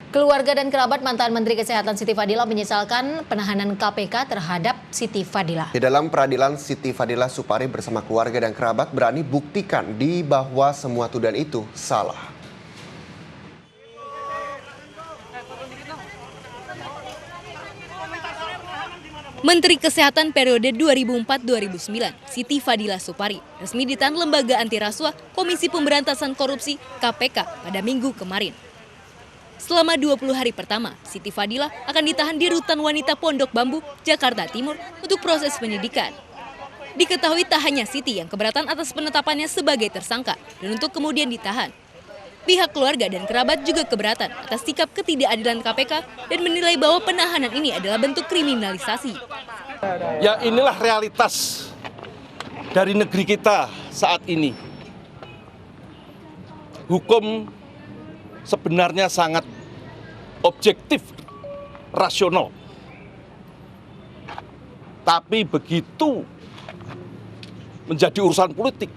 Keluarga dan kerabat mantan Menteri Kesehatan Siti Fadila menyesalkan penahanan KPK terhadap Siti Fadila. Di dalam peradilan, Siti Fadila Supari bersama keluarga dan kerabat berani buktikan bahwa semua tuduhan itu salah. Menteri Kesehatan periode 2004-2009, Siti Fadila Supari, resmi ditahan Lembaga Anti Rasuah Komisi Pemberantasan Korupsi (KPK) pada Minggu kemarin. Selama 20 hari pertama, Siti Fadila akan ditahan di Rutan Wanita Pondok Bambu, Jakarta Timur untuk proses penyidikan. Diketahui tak hanya Siti yang keberatan atas penetapannya sebagai tersangka dan untuk kemudian ditahan. Pihak keluarga dan kerabat juga keberatan atas sikap ketidakadilan KPK dan menilai bahwa penahanan ini adalah bentuk kriminalisasi. Ya, inilah realitas dari negeri kita saat ini. Hukum sebenarnya sangat objektif, rasional. Tapi begitu menjadi urusan politik,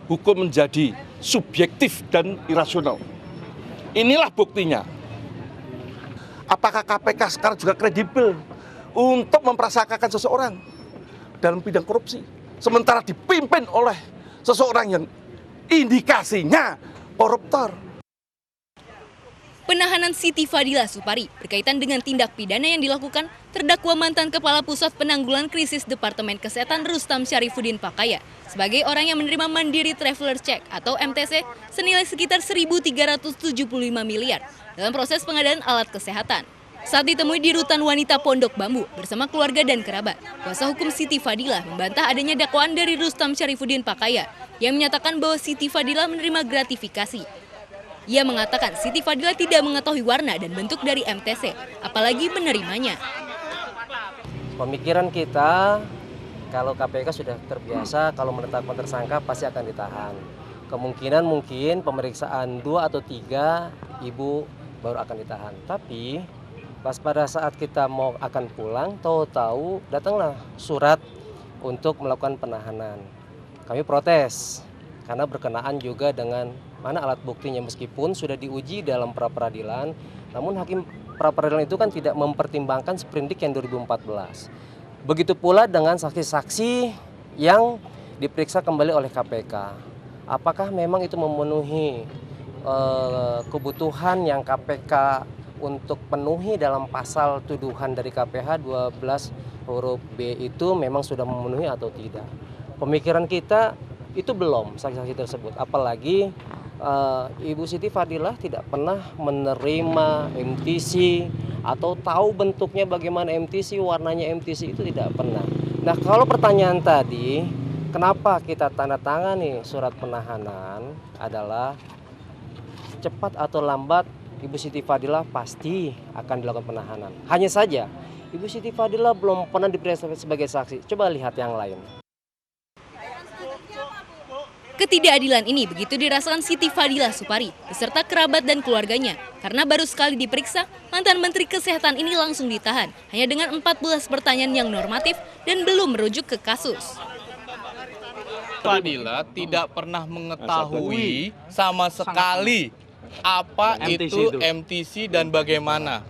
hukum menjadi subjektif dan irasional. Inilah buktinya. Apakah KPK sekarang juga kredibel untuk memprasangkakan seseorang dalam bidang korupsi, sementara dipimpin oleh seseorang yang indikasinya koruptor? Penahanan Siti Fadila Supari berkaitan dengan tindak pidana yang dilakukan terdakwa mantan Kepala Pusat Penanggulangan Krisis Departemen Kesehatan Rustam Syarifuddin Pakaya sebagai orang yang menerima Mandiri Traveler Check atau MTC senilai sekitar 1.375 miliar dalam proses pengadaan alat kesehatan. Saat ditemui di Rutan Wanita Pondok Bambu bersama keluarga dan kerabat, kuasa hukum Siti Fadila membantah adanya dakwaan dari Rustam Syarifuddin Pakaya yang menyatakan bahwa Siti Fadila menerima gratifikasi. Ia mengatakan Siti Fadila tidak mengetahui warna dan bentuk dari MTC, apalagi menerimanya. Pemikiran kita, kalau KPK sudah terbiasa, kalau menetapkan tersangka pasti akan ditahan. Kemungkinan mungkin pemeriksaan 2 atau 3 ibu baru akan ditahan. Tapi pas pada saat kita mau akan pulang, tahu-tahu datanglah surat untuk melakukan penahanan. Kami protes karena berkenaan juga dengan mana alat buktinya, meskipun sudah diuji dalam pra-peradilan, namun hakim pra-peradilan itu kan tidak mempertimbangkan sprindik yang 2014. Begitu pula dengan saksi-saksi yang diperiksa kembali oleh KPK. Apakah memang itu memenuhi kebutuhan yang KPK untuk penuhi dalam pasal tuduhan dari KPH 12 huruf B itu memang sudah memenuhi atau tidak? Pemikiran kita itu belum saksi-saksi tersebut, apalagi Ibu Siti Fadila tidak pernah menerima MTC atau tahu bentuknya bagaimana MTC, warnanya MTC itu tidak pernah. Nah, kalau pertanyaan tadi, kenapa kita tanda tangani surat penahanan adalah cepat atau lambat Ibu Siti Fadila pasti akan dilakukan penahanan. Hanya saja Ibu Siti Fadila belum pernah diperiksa sebagai saksi. Coba lihat yang lain. Ketidakadilan ini begitu dirasakan Siti Fadila Supari beserta kerabat dan keluarganya karena baru sekali diperiksa, mantan Menteri Kesehatan ini langsung ditahan hanya dengan 14 pertanyaan yang normatif dan belum merujuk ke kasus. Fadila tidak pernah mengetahui sama sekali apa itu MTC dan bagaimana.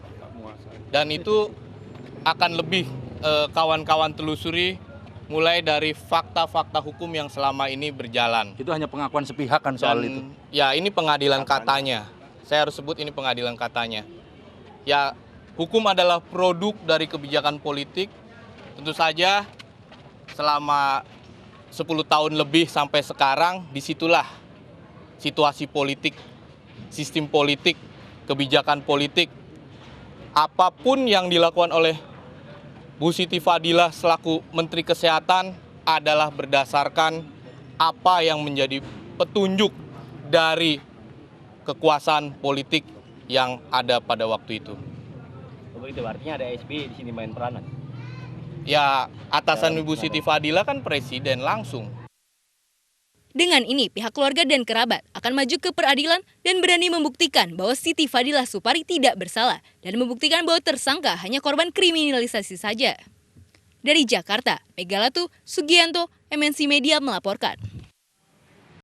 Dan itu akan lebih kawan-kawan telusuri mulai dari fakta-fakta hukum yang selama ini berjalan. Itu hanya pengakuan sepihak kan soal itu? Ya, ini pengadilan katanya. Saya harus sebut ini pengadilan katanya. Ya, hukum adalah produk dari kebijakan politik. Tentu saja selama 10 tahun lebih sampai sekarang, disitulah situasi politik, sistem politik, kebijakan politik. Apapun yang dilakukan oleh Bu Siti Fadila selaku Menteri Kesehatan adalah berdasarkan apa yang menjadi petunjuk dari kekuasaan politik yang ada pada waktu itu. Begitu, artinya ada SBY di sini main peranan. Ya, atasan Ibu Siti Fadila kan presiden langsung. Dengan ini, pihak keluarga dan kerabat akan maju ke peradilan dan berani membuktikan bahwa Siti Fadila Supari tidak bersalah dan membuktikan bahwa tersangka hanya korban kriminalisasi saja. Dari Jakarta, Megalatu Sugianto, MNC Media melaporkan.